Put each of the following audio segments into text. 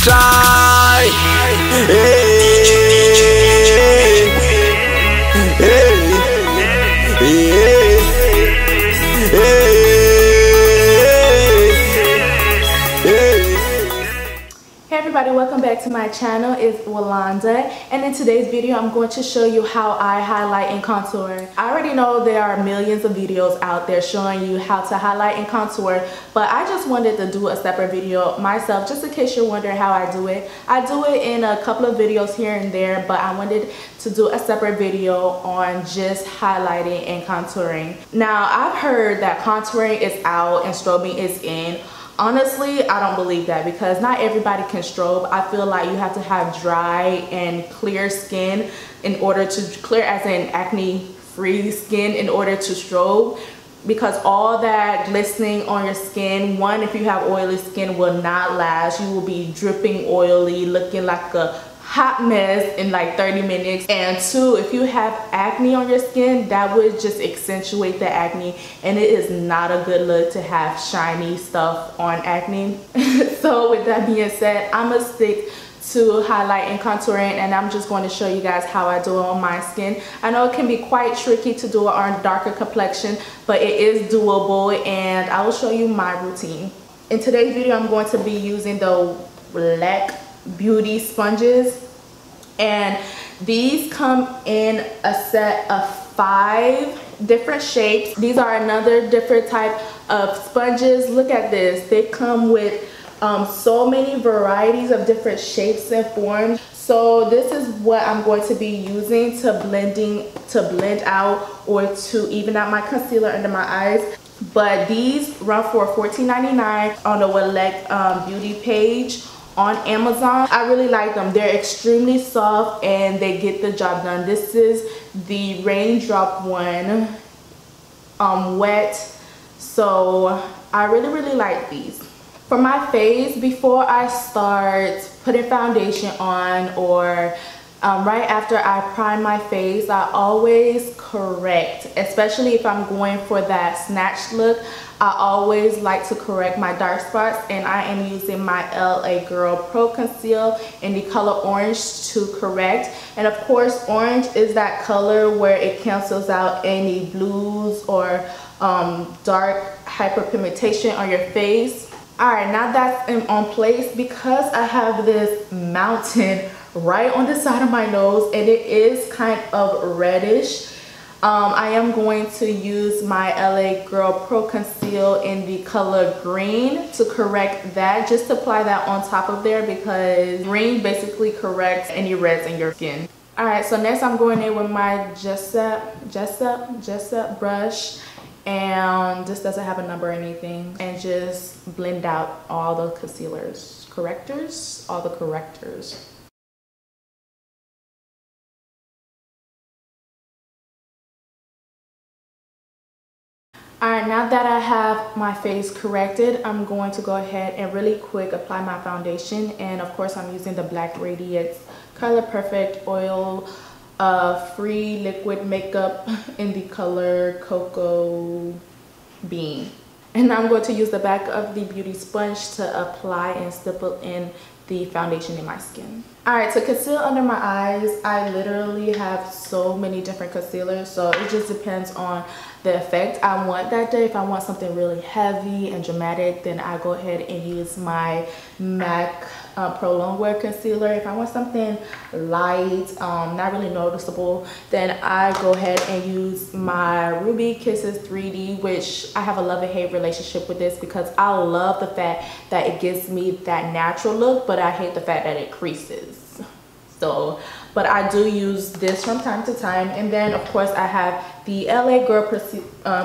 shine. Hey everybody, welcome back to my channel. It's Walanda, and in today's video I'm going to show you how I highlight and contour. I already know there are millions of videos out there showing you how to highlight and contour, but I just wanted to do a separate video myself, just in case you're wondering how I do it. I do it in a couple of videos here and there, but I wanted to do a separate video on just highlighting and contouring. Now, I've heard that contouring is out and strobing is in. Honestly, I don't believe that, because not everybody can strobe. I feel like you have to have dry and clear skin in order to, clear as in acne free skin, in order to strobe, because all that glistening on your skin, one, if you have oily skin, will not last. You will be dripping oily, looking like a hot mess in like 30 minutes. And two, if you have acne on your skin, that would just accentuate the acne, and it is not a good look to have shiny stuff on acne. So with that being said, I'm gonna stick to highlight and contouring, and I'm just going to show you guys how I do it on my skin. I know it can be quite tricky to do it on darker complexion, but it is doable, and I will show you my routine. In today's video, I'm going to be using the Black Beauty sponges, and these come in a set of 5 different shapes. These are another different type of sponges. Look at this. They come with so many varieties of different shapes and forms. So this is what I'm going to be using to blend out or to even out my concealer under my eyes. But these run for $14.99 on the Black Beauty page on Amazon. I really like them. They're extremely soft and they get the job done. This is the raindrop one, wet. So I really like these. For my face, before I start putting foundation on, or right after I prime my face, I always correct, especially if I'm going for that snatched look. I always like to correct my dark spots, and I am using my LA Girl Pro Conceal in the color orange to correct. And of course, orange is that color where it cancels out any blues or dark hyperpigmentation on your face. Alright, now that's on place, because I have this mountain right on the side of my nose and it is kind of reddish. I am going to use my LA Girl Pro Conceal in the color green to correct that, just to apply that on top of there, because green basically corrects any reds in your skin. Alright, so next I'm going in with my Jessup brush, and this doesn't have a number or anything, and just blend out all the correctors. Alright, now that I have my face corrected, I'm going to go ahead and really quick apply my foundation. And of course, I'm using the Black Radiance Color Perfect Oil Free Liquid Makeup in the color Cocoa Bean. And I'm going to use the back of the beauty sponge to apply and stipple in the foundation in my skin. Alright, to conceal under my eyes, I literally have so many different concealers, so it just depends on the effect I want that day. If I want something really heavy and dramatic, then I go ahead and use my MAC Pro Longwear Concealer. If I want something light, not really noticeable, then I go ahead and use my Ruby Kisses 3D, which I have a love and hate relationship with this, because I love the fact that it gives me that natural look, but I hate the fact that it creases. So, but I do use this from time to time. And then of course I have the LA Girl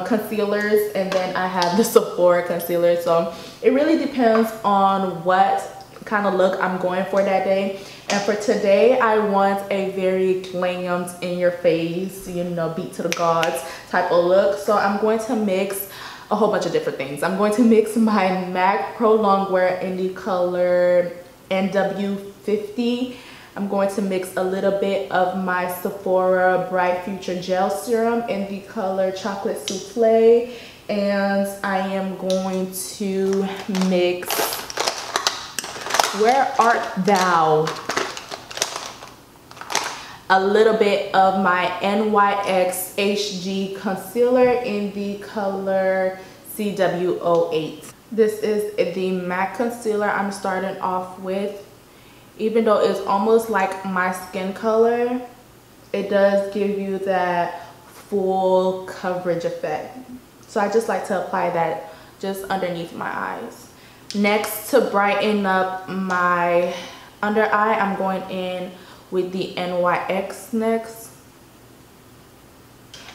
concealers, and then I have the Sephora concealer. So it really depends on what kind of look I'm going for that day. And for today, I want a very glammed, in your face, you know, beat to the gods type of look. So I'm going to mix a whole bunch of different things. I'm going to mix my MAC Pro Longwear in the color NW50. I'm going to mix a little bit of my Sephora Bright Future Gel Serum in the color Chocolate Souffle, and I am going to mix Where art thou? A little bit of my NYX HG concealer in the color CW08. This is the matte concealer I'm starting off with. Even though it's almost like my skin color, it does give you that full coverage effect. So I just like to apply that just underneath my eyes. Next, to brighten up my under eye, I'm going in with the NYX next.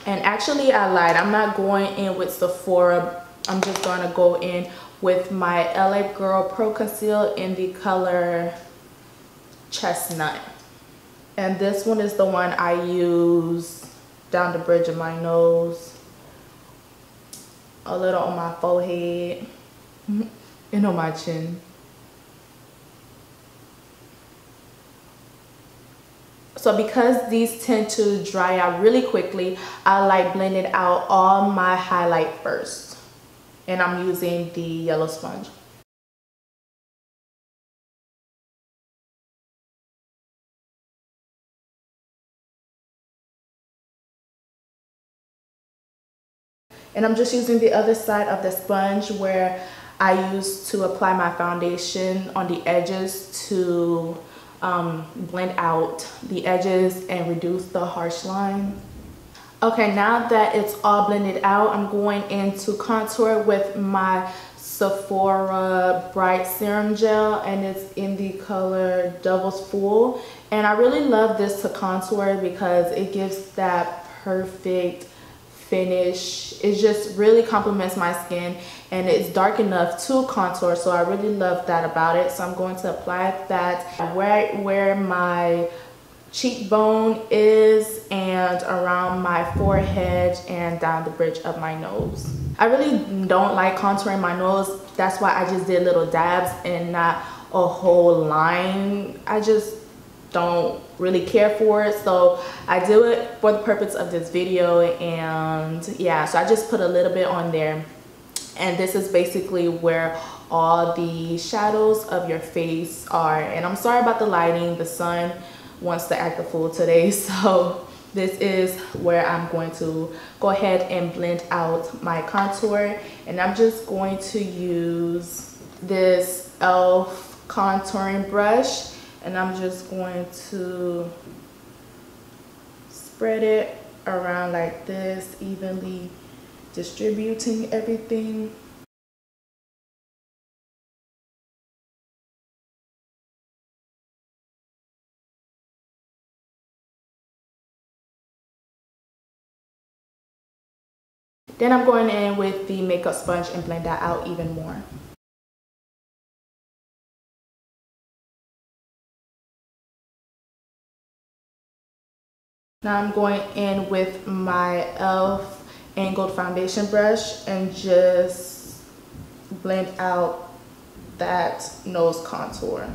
And actually I lied, I'm not going in with Sephora. I'm just going to go in with my LA Girl Pro Conceal in the color Chestnut. And this one is the one I use down the bridge of my nose, a little on my forehead, and on my chin. So because these tend to dry out really quickly, I like blending out all my highlight first. And I'm using the yellow sponge. And I'm just using the other side of the sponge where I used to apply my foundation on the edges to blend out the edges and reduce the harsh line. Okay, now that it's all blended out, I'm going in to contour with my Sephora Bright Serum Gel, and it's in the color Devil's Fool. And I really love this to contour because it gives that perfect finish. It just really complements my skin, and it's dark enough to contour, so I really love that about it. So I'm going to apply that right where my cheekbone is and around my forehead and down the bridge of my nose. I really don't like contouring my nose. That's why I just did little dabs and not a whole line. I just don't really care for it, so I do it for the purpose of this video. And yeah, so I just put a little bit on there, and this is basically where all the shadows of your face are. And I'm sorry about the lighting, the sun wants to act a fool today, so this is where I'm going to go ahead and blend out my contour. And I'm just going to use this e.l.f. contouring brush, and I'm just going to spread it around like this, evenly distributing everything. Then I'm going in with the makeup sponge and blend that out even more. Now I'm going in with my e.l.f. angled foundation brush and just blend out that nose contour.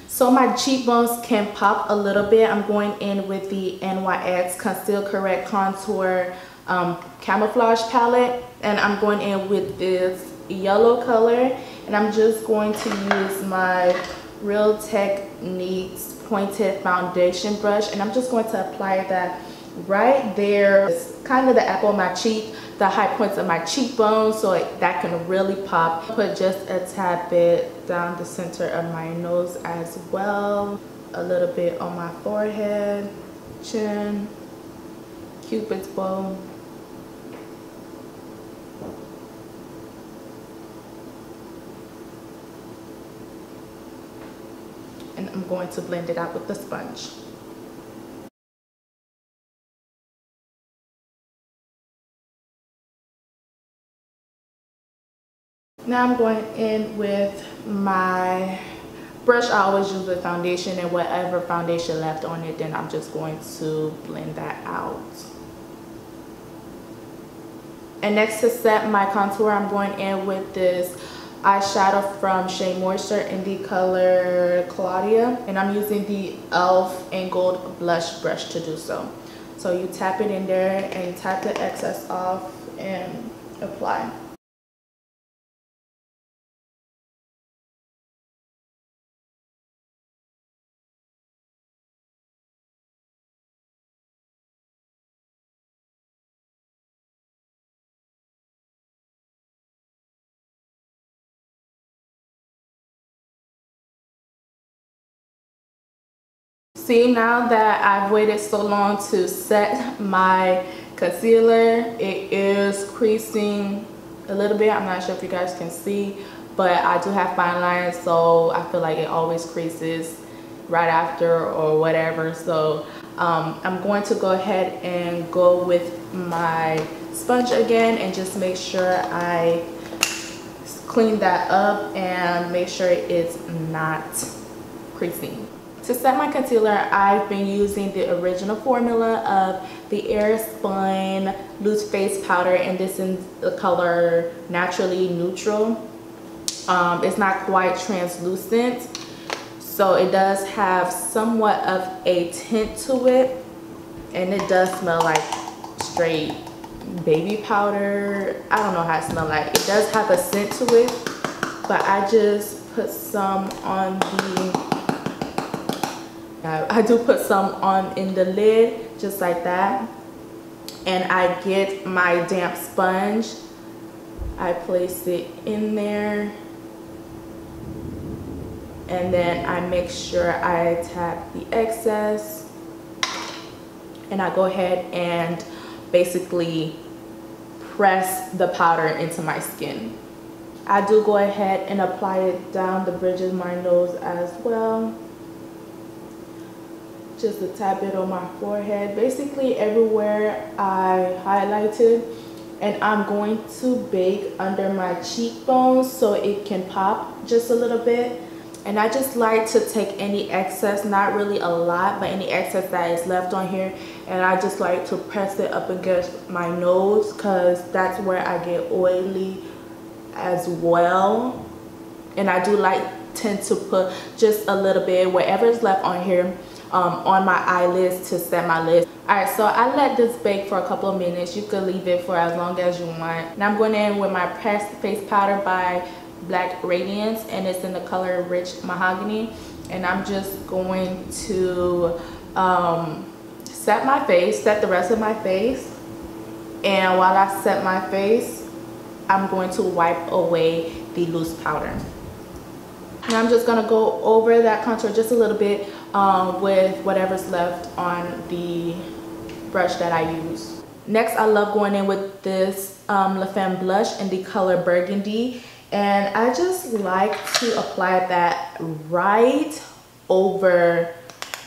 So my cheekbones can pop a little bit. I'm going in with the NYX Conceal Correct Contour Camouflage palette, and I'm going in with this yellow color, and I'm just going to use my Real Techniques pointed foundation brush, and I'm just going to apply that right there. It's kind of the apple of my cheek, the high points of my cheekbone, so that can really pop. Put just a tad bit down the center of my nose as well, a little bit on my forehead, chin, Cupid's bow. And I'm going to blend it out with the sponge. Now I'm going in with my brush. I always use the foundation, and whatever foundation left on it, then I'm just going to blend that out. And next, to set my contour, I'm going in with this eyeshadow from Shea Moisture in the color Claudia, and I'm using the e.l.f. angled blush brush to do so. So you tap it in there and you tap the excess off and apply. See, now that I've waited so long to set my concealer, it is creasing a little bit. I'm not sure if you guys can see, but I do have fine lines, so I feel like it always creases right after or whatever. So I'm going to go ahead and go with my sponge again and just make sure I clean that up and make sure it's not creasing. To set my concealer, I've been using the original formula of the Airspun Loose Face Powder, and this is the color Naturally Neutral. It's not quite translucent, so it does have somewhat of a tint to it, and it does smell like straight baby powder. I don't know how it smells like. It does have a scent to it, but I just put some on I do put some on in the lid, just like that. And I get my damp sponge. I place it in there. And then I make sure I tap the excess. And I go ahead and basically press the powder into my skin. I do go ahead and apply it down the bridge of my nose as well. Just a tap it on my forehead, basically everywhere I highlighted. And I'm going to bake under my cheekbones so it can pop just a little bit. And I just like to take any excess, not really a lot, but any excess that is left on here, and I just like to press it up against my nose because that's where I get oily as well. And I do tend to put just a little bit, whatever's left on here, on my eyelids to set my lids. Alright, so I let this bake for a couple of minutes. You could leave it for as long as you want. Now I'm going in with my pressed face powder by Black Radiance, and it's in the color Rich Mahogany. And I'm just going to set the rest of my face. And while I set my face, I'm going to wipe away the loose powder. And I'm just going to go over that contour just a little bit with whatever's left on the brush that I use. Next, I love going in with this La Femme blush in the color Burgundy. And I just like to apply that right over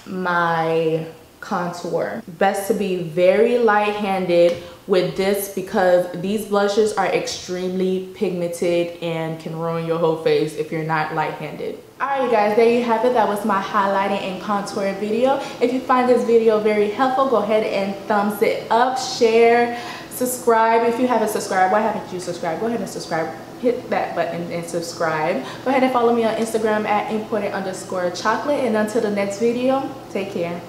my contour. Best to be very light-handed with this because these blushes are extremely pigmented and can ruin your whole face if you're not light-handed. Alright guys, there you have it. That was my highlighting and contouring video. If you find this video very helpful, go ahead and thumbs it up, share, subscribe. If you haven't subscribed, why haven't you subscribed? Go ahead and subscribe. Hit that button and subscribe. Go ahead and follow me on Instagram at imported_chocolate. And until the next video, take care.